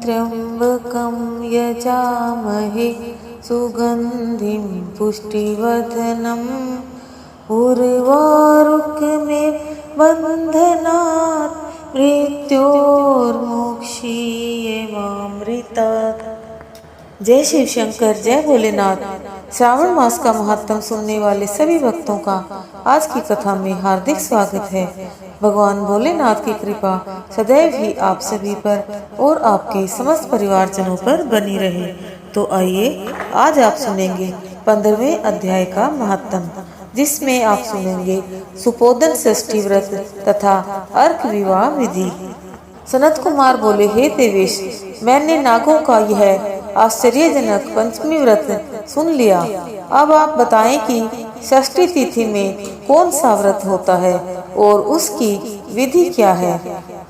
त्र्यंबकं यजामहे सुगंधिं पुष्टिवर्धनम् उर्वारुकमेव बन्धनात् मृत्योर्मुक्षीयमामृतात्। जय शिव शंकर, जय भोलेनाथ। श्रावण मास का महत्व सुनने वाले सभी भक्तों का आज की कथा में हार्दिक स्वागत है। भगवान भोलेनाथ की कृपा सदैव ही आप सभी पर और आपके समस्त परिवारजनों पर बनी रहे। तो आइए आज आप सुनेंगे 15वें अध्याय का महत्व, जिसमें आप सुनेंगे सुपोदन षष्ठी व्रत तथा अर्क विवाह विधि। सनत कुमार बोले, हे देवेश, मैंने नागों का यह आश्चर्यजनक पंचमी व्रत सुन लिया। अब आप बताएं कि षष्ठी तिथि में कौन सा व्रत होता है और उसकी विधि क्या है।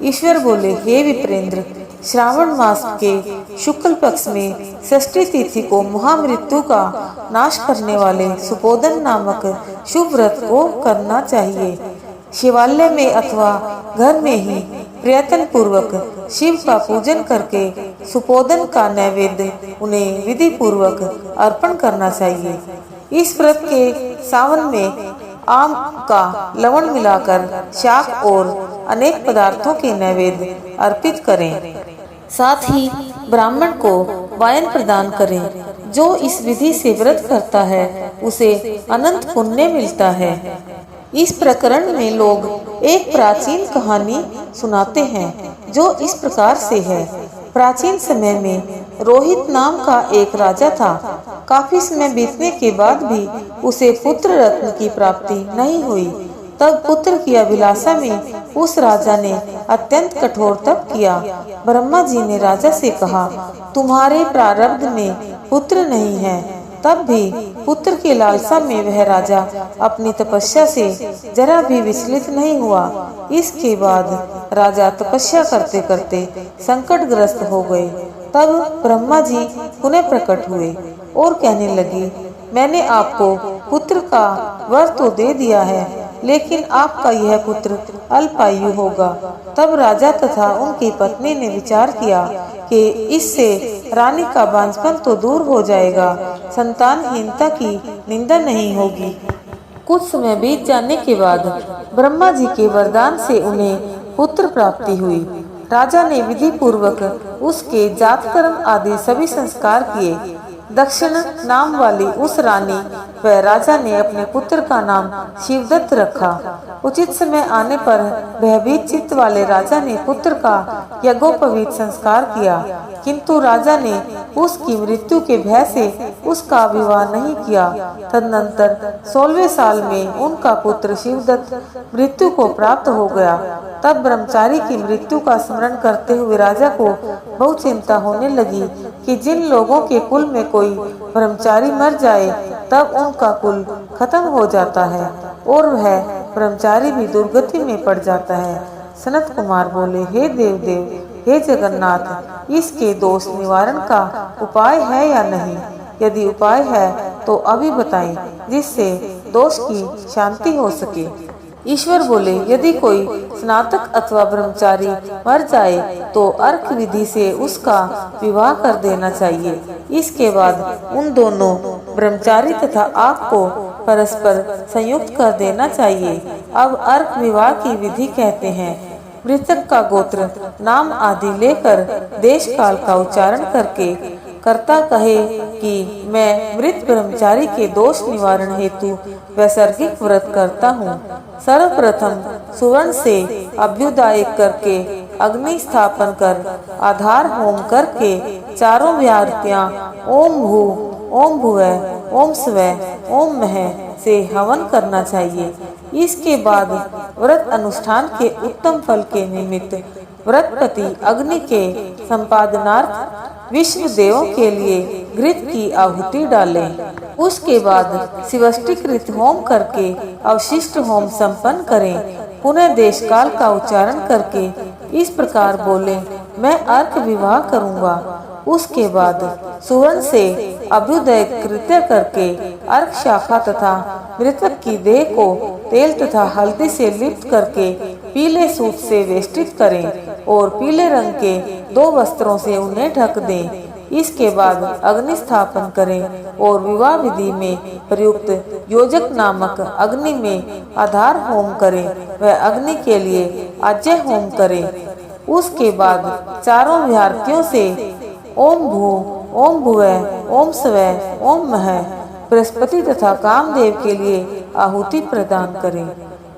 ईश्वर बोले, हे विप्रेंद्र, श्रावण मास के शुक्ल पक्ष में षष्ठी तिथि को महामृत्यु का नाश करने वाले सुपोदन नामक शुभ व्रत को करना चाहिए। शिवालय में अथवा घर में ही प्रयत्न पूर्वक शिव का पूजन करके सुपोदन का नैवेद्य उन्हें विधि पूर्वक अर्पण करना चाहिए। इस व्रत के सावन में आम का लवण मिलाकर शाक और अनेक पदार्थों के नैवेद्य अर्पित करें। साथ ही ब्राह्मण को वायन प्रदान करें। जो इस विधि से व्रत करता है उसे अनंत पुण्य मिलता है। इस प्रकरण में लोग एक प्राचीन कहानी सुनाते हैं जो इस प्रकार से है। प्राचीन समय में रोहित नाम का एक राजा था। काफी समय बीतने के बाद भी उसे पुत्र रत्न की प्राप्ति नहीं हुई। तब पुत्र की अभिलाषा में उस राजा ने अत्यंत कठोर तप किया। ब्रह्मा जी ने राजा से कहा, तुम्हारे प्रारब्ध में पुत्र नहीं है। तब भी पुत्र की लालसा में वह राजा अपनी तपस्या से जरा भी विचलित नहीं हुआ। इसके बाद राजा तपस्या करते करते संकटग्रस्त हो गए। तब ब्रह्मा जी पुनः प्रकट हुए और कहने लगे, मैंने आपको पुत्र का वर तो दे दिया है, लेकिन आपका यह पुत्र अल्पायु होगा। तब राजा तथा उनकी पत्नी ने विचार किया कि इससे रानी का बांझपन तो दूर हो जाएगा, संतानहीनता की निंदा नहीं होगी। कुछ समय बीत जाने के बाद ब्रह्मा जी के वरदान से उन्हें पुत्र प्राप्ति हुई। राजा ने विधि पूर्वक उसके जातकर्म आदि सभी संस्कार किए। दक्षिण नाम वाली उस रानी व राजा ने अपने पुत्र का नाम शिवदत्त रखा। उचित समय आने पर भयभीत चित्त वाले राजा ने पुत्र का यज्ञोपवीत संस्कार किया, किंतु राजा ने उसकी मृत्यु के भय से उसका विवाह नहीं किया। तदनंतर 16वें साल में उनका पुत्र शिवदत्त मृत्यु को प्राप्त हो गया। तब ब्रह्मचारी की मृत्यु का स्मरण करते हुए राजा को बहुत चिंता होने लगी कि जिन लोगों के कुल में कोई ब्रह्मचारी मर जाए तब उनका कुल खत्म हो जाता है और वह ब्रह्मचारी भी दुर्गति में पड़ जाता है। सनत कुमार बोले, हे देवदेव, हे जगन्नाथ, इसके दोष निवारण का उपाय है या नहीं? यदि उपाय है तो अभी बताएं, जिससे दोष की शांति हो सके। ईश्वर बोले, यदि कोई स्नातक अथवा ब्रह्मचारी मर जाए तो अर्क विधि से उसका विवाह कर देना चाहिए। इसके बाद उन दोनों ब्रह्मचारी तथा आप को परस्पर संयुक्त कर देना चाहिए। अब अर्क विवाह की विधि कहते हैं, मृतक का गोत्र नाम आदि लेकर देश काल का उच्चारण करके कर्ता कहे कि मैं मृत ब्रह्मचारी के दोष निवारण हेतु वैसर्गिक व्रत करता हूँ। सर्वप्रथम सुवर्ण से अभ्युदाय करके अग्नि स्थापन कर आधार होम करके चारों व्याहृतियां ओम भू, ओम भुवः, ओम स्वः, ओम मः से हवन करना चाहिए। इसके बाद व्रत अनुष्ठान के उत्तम फल के निमित्त व्रतपति अग्नि के संपादनार्थ विश्व देवों के लिए घृत की आहुति डालें। उसके बाद शिवष्टिकृत होम करके अवशिष्ट होम संपन्न करें। पुनः देश काल का उच्चारण करके इस प्रकार बोले, मैं अर्क विवाह करूंगा। उसके बाद सुवर्ण से अभ्युदय कृत्य करके अर्क शाखा तथा मृतक की देह को तेल तथा हल्दी से लिप्त करके पीले सूत से वेष्टित करें। और पीले रंग के 2 वस्त्रों से उन्हें ढक दें। इसके बाद अग्नि स्थापन करें और विवाह विधि में प्रयुक्त योजक नामक अग्नि में आधार होम करें व अग्नि के लिए आज्य होम करें। उसके बाद चारों विहार्थियों से ओम भू, ओम भुवः, ओम स्वः, ओम महः बृहस्पति तथा कामदेव के लिए आहुति प्रदान करें।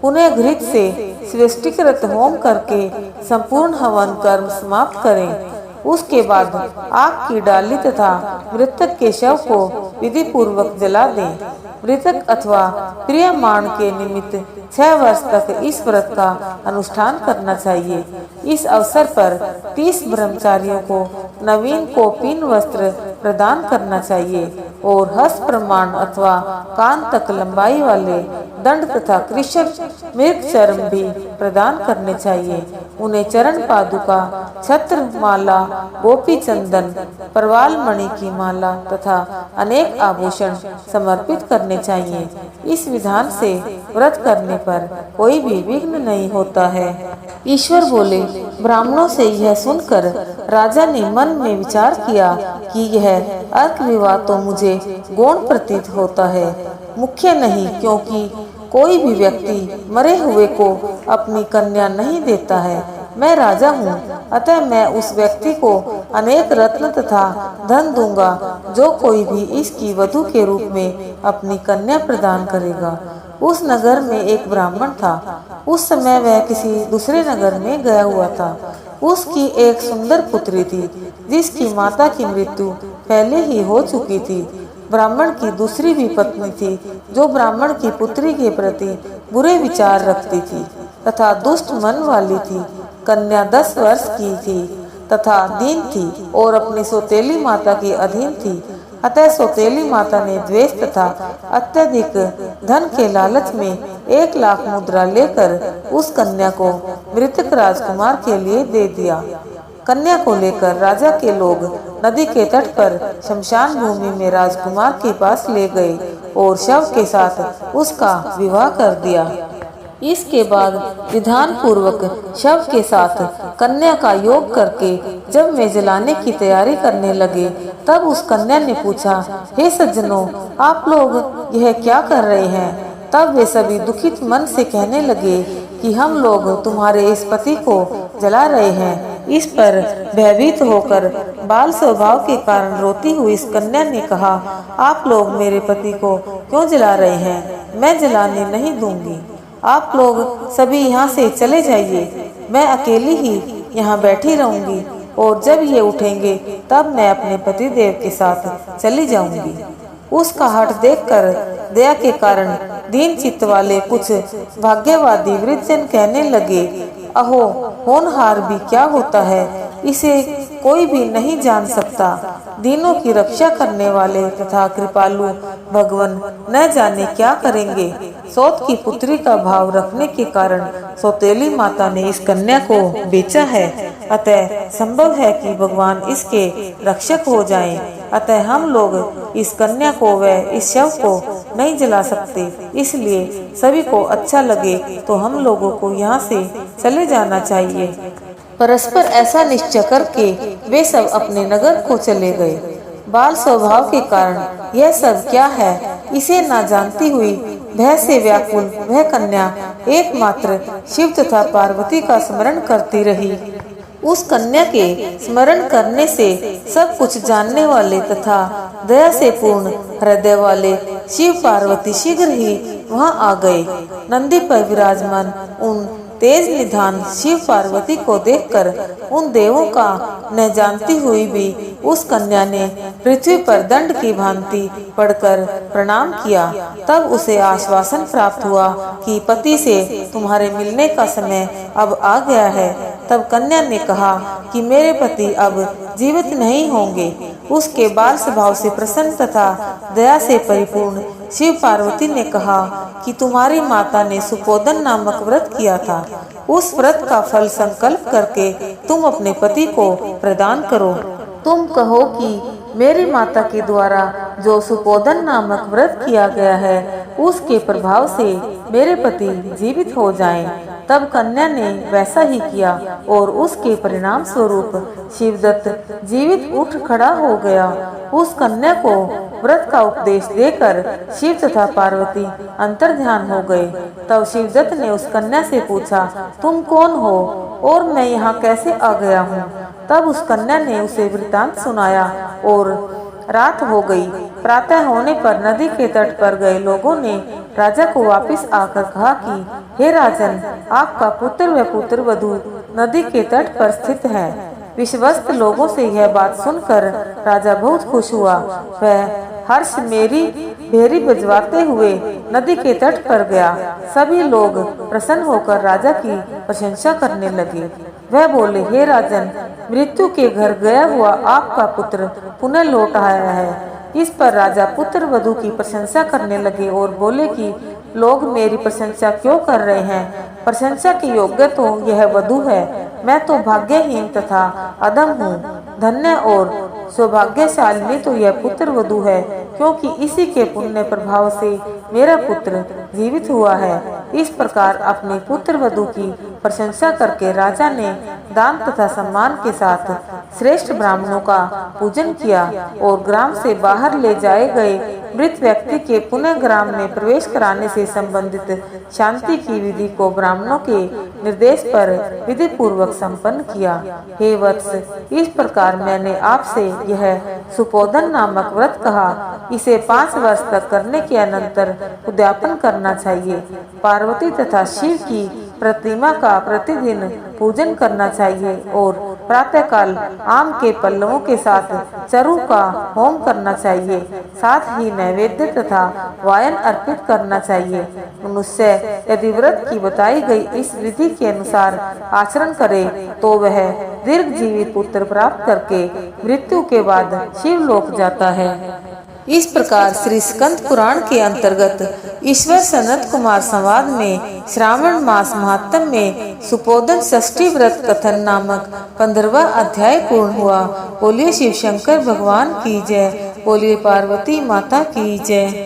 पुनः घृत से सृष्टिकृत होम करके संपूर्ण हवन कर्म समाप्त करें। उसके बाद आग की डाली तथा मृतक के शव को विधि पूर्वक जला दें। मृतक अथवा प्रियमाण के निमित्त 6 वर्ष तक इस व्रत का अनुष्ठान करना चाहिए। इस अवसर पर 30 ब्रह्मचारियों को नवीन कोपीन वस्त्र प्रदान करना चाहिए और हस्त प्रमाण अथवा कान तक लंबाई वाले दंड तथा कृष्ण मृग चर्म भी प्रदान करने चाहिए। उन्हें चरण पादुका, छत्र माला, गोपी चंदन, परवाल मणि की माला तथा अनेक आभूषण समर्पित करने चाहिए। इस विधान से व्रत करने पर कोई भी विघ्न नहीं होता है। ईश्वर बोले, ब्राह्मणों से यह सुनकर राजा ने मन में विचार किया कि यह अर्क विवाह तो मुझे गौण प्रतीत होता है, मुख्य नहीं, क्योंकि कोई भी व्यक्ति मरे हुए को अपनी कन्या नहीं देता है। मैं राजा हूँ, अतः मैं उस व्यक्ति को अनेक रत्न तथा धन दूंगा जो कोई भी इसकी वधू के रूप में अपनी कन्या प्रदान करेगा। उस नगर में एक ब्राह्मण था। उस समय वह किसी दूसरे नगर में गया हुआ था। उसकी एक सुंदर पुत्री थी जिसकी माता की मृत्यु पहले ही हो चुकी थी। ब्राह्मण की दूसरी भी पत्नी थी जो ब्राह्मण की पुत्री के प्रति बुरे विचार रखती थी तथा दुष्ट मन वाली थी। कन्या 10 वर्ष की थी तथा दीन थी और अपनी सौतेली माता की अधीन थी। अतः सौतेली माता ने द्वेष तथा अत्यधिक धन के लालच में 1 लाख मुद्रा लेकर उस कन्या को मृतक राजकुमार के लिए दे दिया। कन्या को लेकर राजा के लोग नदी के तट पर शमशान भूमि में राजकुमार के पास ले गए और शव के साथ उसका विवाह कर दिया। इसके बाद विधान पूर्वक शव के साथ कन्या का योग करके जब वे जलाने की तैयारी करने लगे तब उस कन्या ने पूछा, हे सज्जनों, आप लोग यह क्या कर रहे हैं? तब वे सभी दुखित मन से कहने लगे कि हम लोग तुम्हारे इस पति को जला रहे हैं। इस पर भयभीत होकर बाल स्वभाव के कारण रोती हुई इस कन्या ने कहा, आप लोग मेरे पति को क्यों जला रहे हैं? मैं जलाने नहीं दूंगी। आप लोग सभी यहाँ से चले जाइए। मैं अकेली ही यहाँ बैठी रहूंगी और जब ये उठेंगे तब मैं अपने पति देव के साथ चली जाऊंगी। उसका हठ देखकर दया के कारण दीन चित्त वाले कुछ भाग्यवादी वृद्धजन कहने लगे, अहो, होनहार भी क्या होता है, इसे कोई भी नहीं जान सकता। दीनों की रक्षा करने वाले तथा कृपालु भगवान न जाने क्या करेंगे। सौत की पुत्री का भाव रखने के कारण सौतेली माता ने इस कन्या को बेचा है। अतः संभव है कि भगवान इसके रक्षक हो जाएं। अतः हम लोग इस कन्या को व इस शव को नहीं जला सकते। इसलिए सभी को अच्छा लगे तो हम लोगों को यहाँ से चले जाना चाहिए। परस्पर ऐसा निश्चय करके वे सब अपने नगर को चले गए। बाल स्वभाव के कारण यह सब क्या है इसे न जानती हुई भय से व्याकुल वह कन्या एकमात्र शिव तथा पार्वती का स्मरण करती रही। उस कन्या के स्मरण करने से सब कुछ जानने वाले तथा दया से पूर्ण हृदय वाले शिव पार्वती शीघ्र ही वहां आ गए। नंदी पर विराजमान उन तेज निधान शिव पार्वती को देखकर उन देवों का न जानती हुई भी उस कन्या ने पृथ्वी पर दंड की भांति पड़कर प्रणाम किया। तब उसे आश्वासन प्राप्त हुआ कि पति से तुम्हारे मिलने का समय अब आ गया है। तब कन्या ने कहा कि मेरे पति अब जीवित नहीं होंगे। उसके बाल स्वभाव से प्रसन्न तथा दया से परिपूर्ण शिव पार्वती ने कहा कि तुम्हारी माता ने सुपोदन नामक व्रत किया था। उस व्रत का फल संकल्प करके तुम अपने पति को प्रदान करो। तुम कहो कि मेरी माता के द्वारा जो सुपोदन नामक व्रत किया गया है उसके प्रभाव से मेरे पति जीवित हो जाएं। तब कन्या ने वैसा ही किया और उसके परिणाम स्वरूप शिवदत्त जीवित उठ खड़ा हो गया। उस कन्या को व्रत का उपदेश देकर शिव तथा पार्वती अंतर्ध्यान हो गए। तब शिवदत्त ने उस कन्या से पूछा, तुम कौन हो और मैं यहाँ कैसे आ गया हूँ? तब उस कन्या ने उसे वृतांत सुनाया और रात हो गई। प्रातः होने पर नदी के तट पर गए लोगों ने राजा को वापस आकर कहा कि हे राजन, आपका पुत्र व पुत्र वधू नदी के तट पर स्थित है। विश्वस्त लोगों से यह बात सुनकर राजा बहुत खुश हुआ। वह हर्ष मेरी भेरी बजवाते हुए नदी के तट पर गया। सभी लोग प्रसन्न होकर राजा की प्रशंसा करने लगे। वह बोले, हे राजन, मृत्यु के घर गया हुआ आपका पुत्र पुनः लौट आया है। इस पर राजा पुत्र वधू की प्रशंसा करने लगे और बोले कि लोग मेरी प्रशंसा क्यों कर रहे हैं? प्रशंसा के योग्य तो यह वधू है। मैं तो भाग्यहीन तथा अधम हूँ। धन्य और सौभाग्यशालिनी तो यह पुत्र वधू है, क्योंकि इसी के पुण्य प्रभाव से मेरा पुत्र जीवित हुआ है। इस प्रकार अपने पुत्र वधू की प्रशंसा करके राजा ने दान तथा सम्मान के साथ श्रेष्ठ ब्राह्मणों का पूजन किया और ग्राम से बाहर ले जाए गए मृत व्यक्ति के पुनः ग्राम में प्रवेश कराने से संबंधित शांति की विधि को ब्राह्मणों के निर्देश पर विधि पूर्वक संपन्न किया। हे वत्स, इस प्रकार मैंने आपसे यह सुपोधन नामक व्रत कहा। इसे 5 वर्ष तक करने के अनंतर उद्यापन करना चाहिए। पार्वती तथा शिव की प्रतिमा का प्रतिदिन पूजन करना चाहिए और प्रातःकाल आम के पल्लवों के साथ चरु का होम करना चाहिए। साथ ही नैवेद्य तथा वायन अर्पित करना चाहिए। मनुष्य यदि व्रत की बताई गई इस विधि के अनुसार आचरण करे तो वह दीर्घ जीवित पुत्र प्राप्त करके मृत्यु के बाद शिवलोक जाता है। इस प्रकार श्री स्कंद पुराण के अंतर्गत ईश्वर सनत कुमार संवाद में श्रावण मास महात्म्य में सुपोधन षष्ठी व्रत कथन नामक 15वां अध्याय पूर्ण हुआ। बोलिए शिव शंकर भगवान की जय। बोलिए पार्वती माता की जय।